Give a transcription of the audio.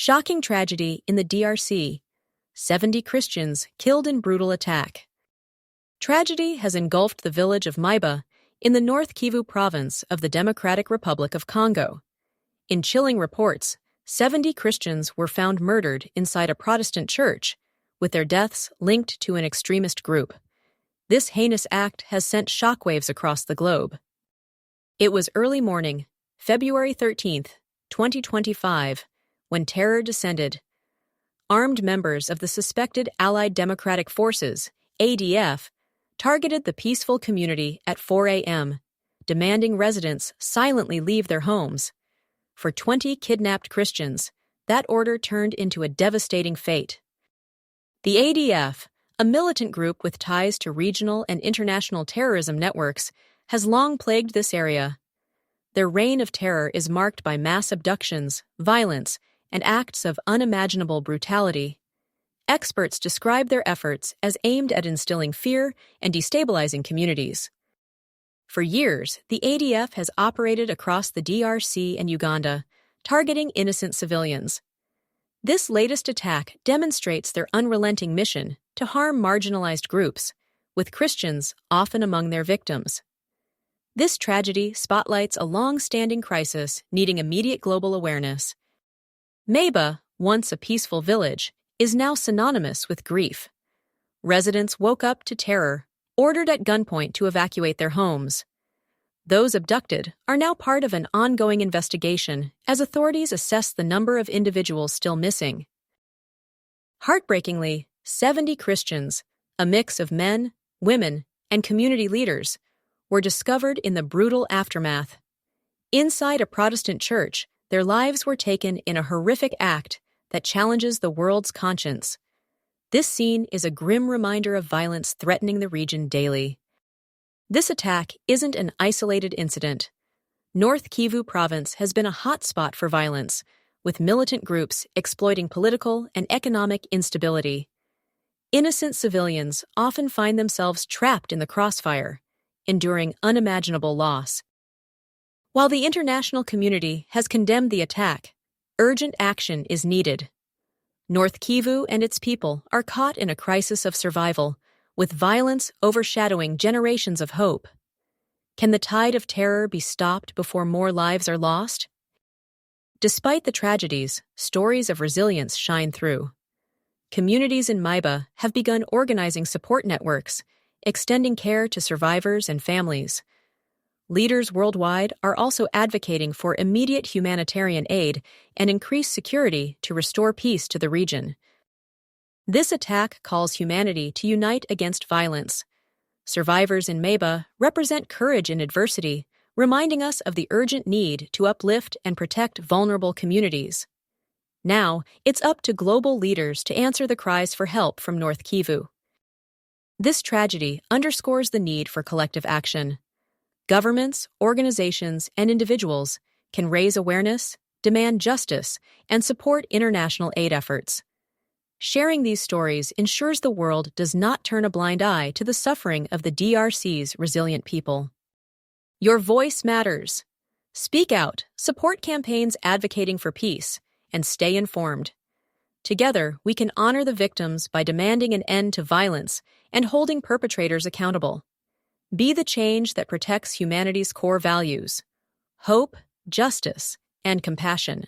Shocking tragedy in the DRC. 70 Christians killed in brutal attack. Tragedy has engulfed the village of Maiba in the North Kivu province of the Democratic Republic of Congo. In chilling reports, 70 Christians were found murdered inside a Protestant church, with their deaths linked to an extremist group. This heinous act has sent shockwaves across the globe. It was early morning, February 13, 2025, when terror descended. Armed members of the suspected Allied Democratic Forces, ADF, targeted the peaceful community at 4 a.m., demanding residents silently leave their homes. For 20 kidnapped Christians, that order turned into a devastating fate. The ADF, a militant group with ties to regional and international terrorism networks, has long plagued this area. Their reign of terror is marked by mass abductions, violence, and acts of unimaginable brutality. Experts describe their efforts as aimed at instilling fear and destabilizing communities. For years, the ADF has operated across the DRC and Uganda, targeting innocent civilians. This latest attack demonstrates their unrelenting mission to harm marginalized groups, with Christians often among their victims. This tragedy spotlights a long-standing crisis needing immediate global awareness. Maiba, once a peaceful village, is now synonymous with grief. Residents woke up to terror, ordered at gunpoint to evacuate their homes. Those abducted are now part of an ongoing investigation as authorities assess the number of individuals still missing. Heartbreakingly, 70 Christians, a mix of men, women, and community leaders, were discovered in the brutal aftermath. Inside a Protestant church, their lives were taken in a horrific act that challenges the world's conscience. This scene is a grim reminder of violence threatening the region daily. This attack isn't an isolated incident. North Kivu province has been a hotspot for violence, with militant groups exploiting political and economic instability. Innocent civilians often find themselves trapped in the crossfire, enduring unimaginable loss. While the international community has condemned the attack, urgent action is needed. North Kivu and its people are caught in a crisis of survival, with violence overshadowing generations of hope. Can the tide of terror be stopped before more lives are lost? Despite the tragedies, stories of resilience shine through. Communities in Maiba have begun organizing support networks, extending care to survivors and families. Leaders worldwide are also advocating for immediate humanitarian aid and increased security to restore peace to the region. This attack calls humanity to unite against violence. Survivors in Maiba represent courage in adversity, reminding us of the urgent need to uplift and protect vulnerable communities. Now, it's up to global leaders to answer the cries for help from North Kivu. This tragedy underscores the need for collective action. Governments, organizations, and individuals can raise awareness, demand justice, and support international aid efforts. Sharing these stories ensures the world does not turn a blind eye to the suffering of the DRC's resilient people. Your voice matters. Speak out, support campaigns advocating for peace, and stay informed. Together, we can honor the victims by demanding an end to violence and holding perpetrators accountable. Be the change that protects humanity's core values: hope, justice, and compassion.